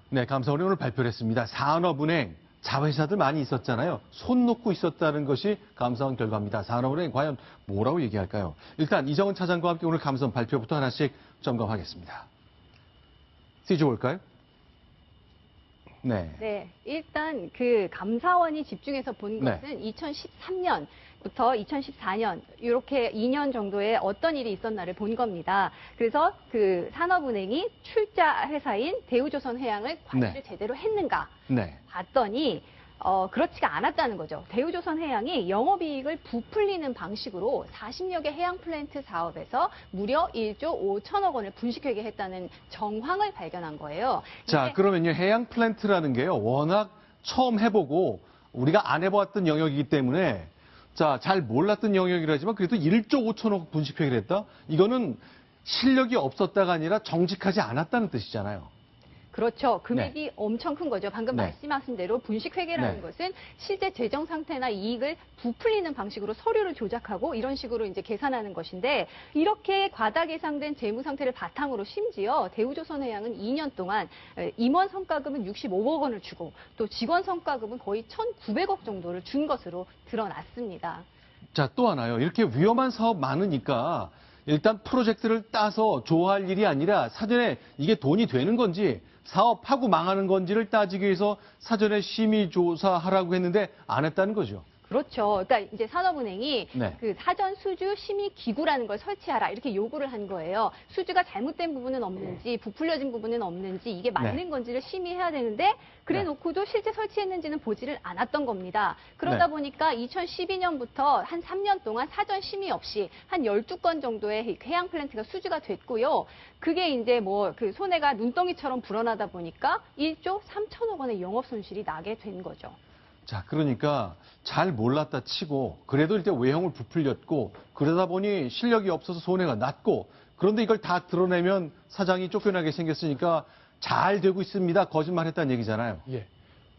네, 감사원이 오늘 발표를 했습니다. 산업은행, 자회사들 많이 있었잖아요. 손 놓고 있었다는 것이 감사원 결과입니다. 산업은행 과연 뭐라고 얘기할까요? 일단 이정은 차장과 함께 오늘 감사원 발표부터 하나씩 점검하겠습니다. 시주 볼까요? 네. 네, 일단 그 감사원이 집중해서 본 것은 2013년부터 2014년 이렇게 2년 정도에 어떤 일이 있었나를 본 겁니다. 그래서 그 산업은행이 출자 회사인 대우조선해양을 관리를 제대로 했는가 봤더니 그렇지가 않았다는 거죠. 대우조선해양이 영업이익을 부풀리는 방식으로 40여 개 해양 플랜트 사업에서 무려 1조 5천억 원을 분식회계 했다는 정황을 발견한 거예요. 자, 그러면요. 해양 플랜트라는 게요. 워낙 처음 해보고 우리가 안 해보았던 영역이기 때문에 자, 잘 몰랐던 영역이라지만 그래도 1조 5천억 분식회계를 했다? 이거는 실력이 없었다가 아니라 정직하지 않았다는 뜻이잖아요. 그렇죠. 금액이 엄청 큰 거죠. 방금 말씀하신 대로 분식회계라는 것은 실제 재정 상태나 이익을 부풀리는 방식으로 서류를 조작하고 이런 식으로 이제 계산하는 것인데 이렇게 과다 계상된 재무 상태를 바탕으로 심지어 대우조선해양은 2년 동안 임원 성과금은 65억 원을 주고 또 직원 성과금은 거의 1,900억 정도를 준 것으로 드러났습니다. 자, 또 하나요. 이렇게 위험한 사업 많으니까 일단 프로젝트를 따서 좋아할 일이 아니라 사전에 이게 돈이 되는 건지 사업하고 망하는 건지를 따지기 위해서 사전에 심의조사하라고 했는데 안 했다는 거죠. 그렇죠. 그러니까 이제 산업은행이 그 사전 수주 심의 기구라는 걸 설치하라 이렇게 요구를 한 거예요. 수주가 잘못된 부분은 없는지 부풀려진 부분은 없는지 이게 맞는 건지를 심의해야 되는데 그래 놓고도 실제 설치했는지는 보지를 않았던 겁니다. 그러다 보니까 2012년부터 한 3년 동안 사전 심의 없이 한 12건 정도의 해양 플랜트가 수주가 됐고요. 그게 이제 뭐 그 손해가 눈덩이처럼 불어나다 보니까 1조 3천억 원의 영업 손실이 나게 된 거죠. 자, 그러니까 잘 몰랐다 치고 그래도 일단 외형을 부풀렸고 그러다 보니 실력이 없어서 손해가 났고 그런데 이걸 다 드러내면 사장이 쫓겨나게 생겼으니까 잘 되고 있습니다. 거짓말했다는 얘기잖아요. 예,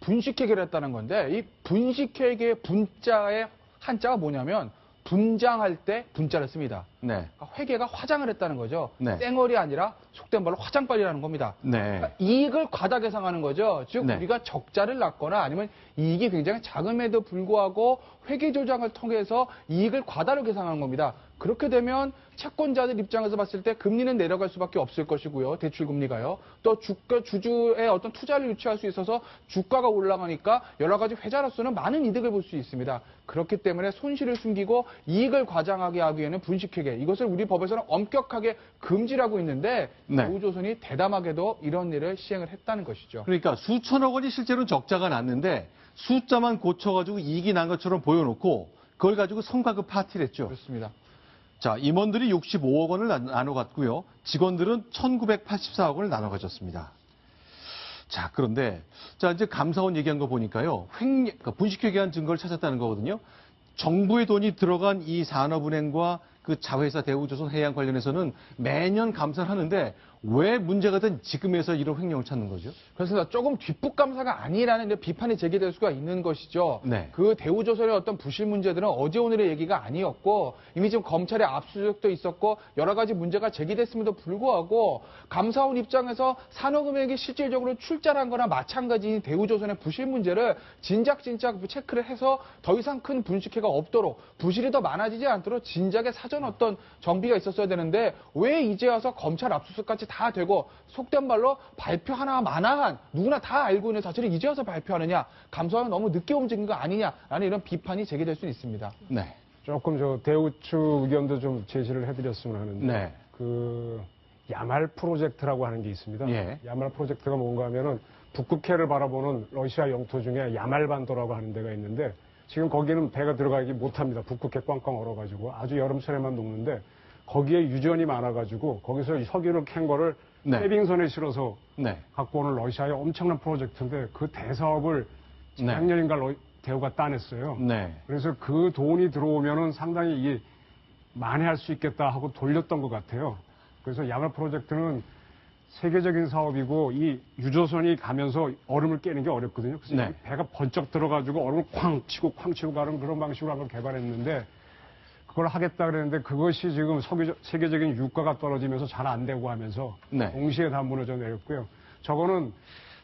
분식회계를 했다는 건데 이 분식회계 분자의 한자가 뭐냐면 분장할 때 분자를 씁니다. 그러니까 회계가 화장을 했다는 거죠. 쌩얼이 아니라 속된 말로 화장빨이라는 겁니다. 그러니까 이익을 과다 계상하는 거죠. 즉 우리가 적자를 났거나 아니면 이익이 굉장히 작음에도 불구하고 회계 조작을 통해서 이익을 과다로 계상하는 겁니다. 그렇게 되면 채권자들 입장에서 봤을 때 금리는 내려갈 수밖에 없을 것이고요. 대출 금리가요. 또 주주의 어떤 투자를 유치할 수 있어서 주가가 올라가니까 여러 가지 회사로서는 많은 이득을 볼 수 있습니다. 그렇기 때문에 손실을 숨기고 이익을 과장하게 하기에는 분식회계 이것을 우리 법에서는 엄격하게 금지하고 있는데 대우조선이 대담하게도 이런 일을 시행을 했다는 것이죠. 그러니까 수천억 원이 실제로 적자가 났는데 숫자만 고쳐가지고 이익이 난 것처럼 보여놓고 그걸 가지고 성과급 파티를 했죠. 그렇습니다. 자, 임원들이 65억 원을 나눠 갔고요. 직원들은 1,984억 원을 나눠 가졌습니다. 자, 그런데 자, 이제 감사원 얘기한 거 보니까요. 그러니까 분식회계한 증거를 찾았다는 거거든요. 정부의 돈이 들어간 이 산업은행과 그 자회사 대우조선해양 관련해서는 매년 감사를 하는데 왜 문제가 된 지금에서 이런 횡령을 찾는 거죠? 그래서 조금 뒷북감사가 아니라는 비판이 제기될 수가 있는 것이죠. 그 대우조선의 어떤 부실 문제들은 어제 오늘의 얘기가 아니었고 이미 지금 검찰의 압수수색도 있었고 여러 가지 문제가 제기됐음에도 불구하고 감사원 입장에서 산업은행이 실질적으로 출자한 거나 마찬가지인 대우조선의 부실 문제를 진작 체크를 해서 더 이상 큰 분식회가 없도록 부실이 더 많아지지 않도록 진작에 사전 어떤 정비가 있었어야 되는데 왜 이제 와서 검찰 압수수색까지 다 되고 속된 말로 발표 하나마나한 누구나 다 알고 있는 사실을 이제 와서 발표하느냐 감사원은 너무 늦게 움직인 거 아니냐라는 이런 비판이 제기될 수 있습니다. 조금 대우 측 의견도 좀 제시를 해드렸으면 하는데 그 야말 프로젝트라고 하는 게 있습니다. 야말 프로젝트가 뭔가 하면은 북극해를 바라보는 러시아 영토 중에 야말반도라고 하는 데가 있는데 지금 거기는 배가 들어가기 못합니다. 북극해 꽝꽝 얼어가지고 아주 여름철에만 녹는데 거기에 유전이 많아가지고 거기서 석유를 캔 거를 해빙선에 실어서 갖고 오는 러시아의 엄청난 프로젝트인데 그 대사업을 작년인가 대우가 따냈어요. 그래서 그 돈이 들어오면은 상당히 이게 만회할 수 있겠다 하고 돌렸던 것 같아요. 그래서 야말 프로젝트는 세계적인 사업이고 이 유조선이 가면서 얼음을 깨는 게 어렵거든요. 그래서 배가 번쩍 들어가지고 얼음을 쾅 치고 가는 그런 방식으로 한번 개발했는데 그걸 하겠다 그랬는데 그것이 지금 세계적인 유가가 떨어지면서 잘 안 되고 하면서 동시에 다 무너져 내렸고요. 저거는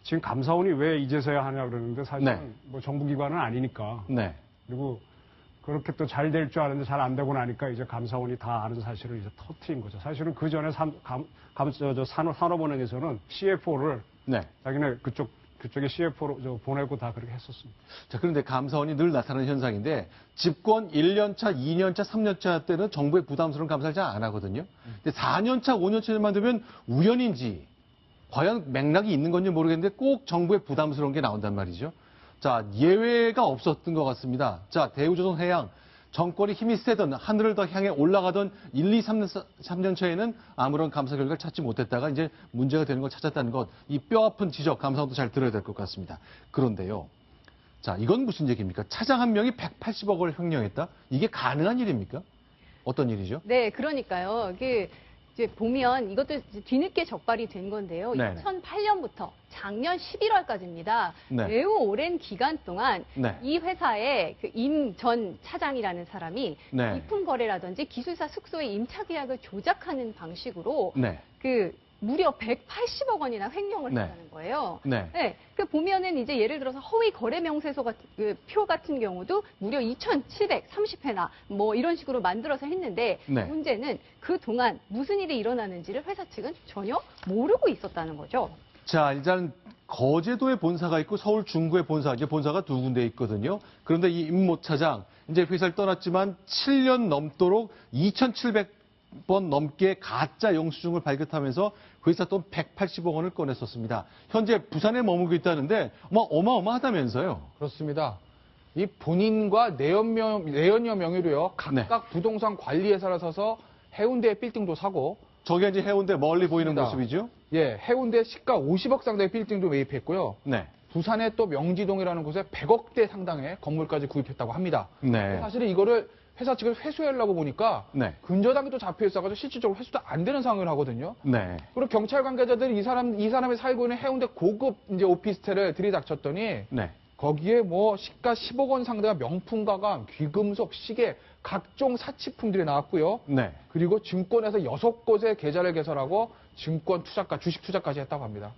지금 감사원이 왜 이제서야 하냐 그러는데 사실은 네. 뭐 정부기관은 아니니까. 네. 그리고 그렇게 또 잘 될 줄 알았는데 잘 안 되고 나니까 이제 감사원이 다 아는 사실을 이제 터트린 거죠. 사실은 그 전에 산업은행에서는 CFO를 네. 자기네 그쪽에 CFO로 보내고 다 그렇게 했었습니다. 자, 그런데 감사원이 늘 나타나는 현상인데 집권 1년차, 2년차, 3년차 때는 정부의 부담스러운 감사를 잘 안 하거든요. 근데 4년차, 5년차만 되면 우연인지 과연 맥락이 있는 건지 모르겠는데 꼭 정부의 부담스러운 게 나온단 말이죠. 자, 예외가 없었던 것 같습니다. 자, 대우조선해양 정권이 힘이 세던 하늘을 더 향해 올라가던 1, 2, 3년 차에는 아무런 감사 결과를 찾지 못했다가 이제 문제가 되는 걸 찾았다는 것, 이 뼈아픈 지적, 감사원도 잘 들어야 될 것 같습니다. 그런데요. 자, 이건 무슨 얘기입니까? 차장 한 명이 180억 원을 횡령했다? 이게 가능한 일입니까? 어떤 일이죠? 네, 그러니까요. 이제 보면 이것도 뒤늦게 적발이 된 건데요. 네네. 2008년부터 작년 11월까지입니다. 네. 매우 오랜 기간 동안 네. 이 회사의 임 전 차장이라는 사람이 네. 비품 거래라든지 기술사 숙소의 임차 계약을 조작하는 방식으로 네. 무려 180억 원이나 횡령을 네. 했다는 거예요. 네. 네, 보면은 이제 예를 들어서 허위 거래 명세서 표 같은 경우도 무려 2,730회나 뭐 이런 식으로 만들어서 했는데 네. 문제는 그 동안 무슨 일이 일어나는지를 회사 측은 전혀 모르고 있었다는 거죠. 자, 일단 거제도에 본사가 있고 서울 중구에 이제 본사가 두 군데 있거든요. 그런데 이 임모 차장 이제 회사를 떠났지만 7년 넘도록 2,700번 넘게 가짜 영수증을 발견하면서 회사 돈 180억 원을 꺼냈었습니다. 현재 부산에 머물고 있다는데 어마어마하다면서요. 그렇습니다. 이 본인과 내연녀 명의로요. 각각 부동산 관리회사를 사서 해운대에 빌딩도 사고 저게 이제 해운대 멀리 보이는 그렇습니다. 모습이죠? 예, 해운대 시가 50억 상당의 빌딩도 매입했고요. 네. 부산의 또 명지동이라는 곳에 100억대 상당의 건물까지 구입했다고 합니다. 네. 사실은 이거를 회사 측을 회수하려고 보니까 네. 근저당이 또 잡혀 있어가지고 실질적으로 회수도 안 되는 상황을 하거든요. 네. 그리고 경찰 관계자들이 이 사람이 살고 있는 해운대 고급 이제 오피스텔을 들이닥쳤더니 네. 거기에 뭐 시가 10억 원 상당의 명품 가방, 귀금속, 시계, 각종 사치품들이 나왔고요. 네. 그리고 증권에서 6곳의 계좌를 개설하고 증권 투자가, 주식 투자까지 했다고 합니다.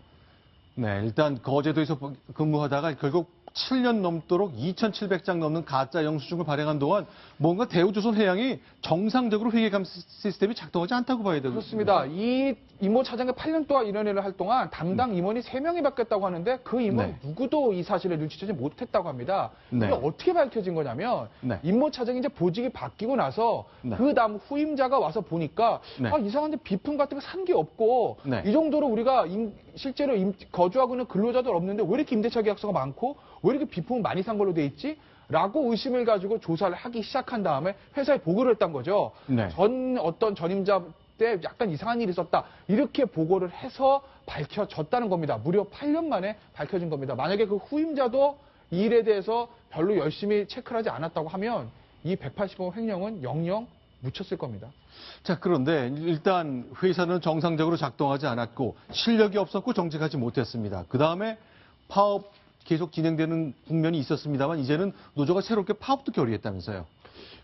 네, 일단 거제도에서 근무하다가 결국 7년 넘도록 2,700장 넘는 가짜 영수증을 발행한 동안 뭔가 대우조선해양이 정상적으로 회계감 시스템이 작동하지 않다고 봐야 되거든요. 그렇습니다. 이 임모 차장이 8년 동안 이런 일을 할 동안 담당 임원이 3명이 바뀌었다고 하는데 그 임원 네. 누구도 이 사실을 눈치채지 못했다고 합니다. 네. 이게 어떻게 밝혀진 거냐면 네. 임모 차장이 이제 보직이 바뀌고 나서 네. 그 다음 후임자가 와서 보니까 네. 이상한데 비품 같은 거 산 게 없고 네. 이 정도로 우리가 실제로 거주하고 있는 근로자들 없는데 왜 이렇게 임대차 계약서가 많고 왜 이렇게 비품을 많이 산 걸로 돼 있지? 라고 의심을 가지고 조사를 하기 시작한 다음에 회사에 보고를 했던 거죠. 네. 어떤 전임자 때 약간 이상한 일이 있었다. 이렇게 보고를 해서 밝혀졌다는 겁니다. 무려 8년 만에 밝혀진 겁니다. 만약에 그 후임자도 이 일에 대해서 별로 열심히 체크를 하지 않았다고 하면 이 180억 횡령은 영영 묻혔을 겁니다. 자, 그런데 일단 회사는 정상적으로 작동하지 않았고 실력이 없었고 정직하지 못했습니다. 그 다음에 파업 계속 진행되는 국면이 있었습니다만 이제는 노조가 새롭게 파업도 결의했다면서요.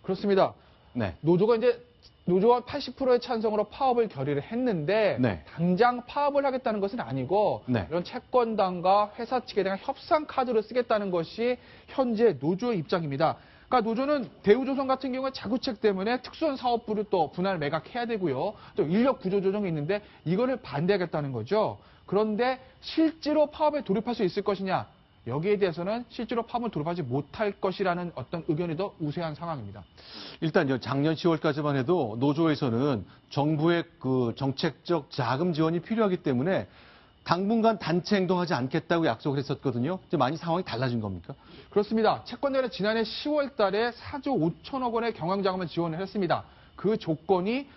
그렇습니다. 네. 노조가 80%의 찬성으로 파업을 결의를 했는데 네. 당장 파업을 하겠다는 것은 아니고 네. 이런 채권단과 회사 측에 대한 협상 카드를 쓰겠다는 것이 현재 노조의 입장입니다. 그러니까 노조는 대우조선 같은 경우에 자구책 때문에 특수한 사업부를 또 분할 매각해야 되고요. 또 인력 구조 조정이 있는데 이거를 반대하겠다는 거죠. 그런데 실제로 파업에 돌입할 수 있을 것이냐? 여기에 대해서는 실제로 파업을 돌입하지 못할 것이라는 어떤 의견이 더 우세한 상황입니다. 일단 작년 10월까지만 해도 노조에서는 정부의 그 정책적 자금 지원이 필요하기 때문에 당분간 단체 행동하지 않겠다고 약속을 했었거든요. 이제 많이 상황이 달라진 겁니까? 그렇습니다. 채권단은 지난해 10월 달에 4조 5천억 원의 경영자금을 지원을 했습니다. 그 조건이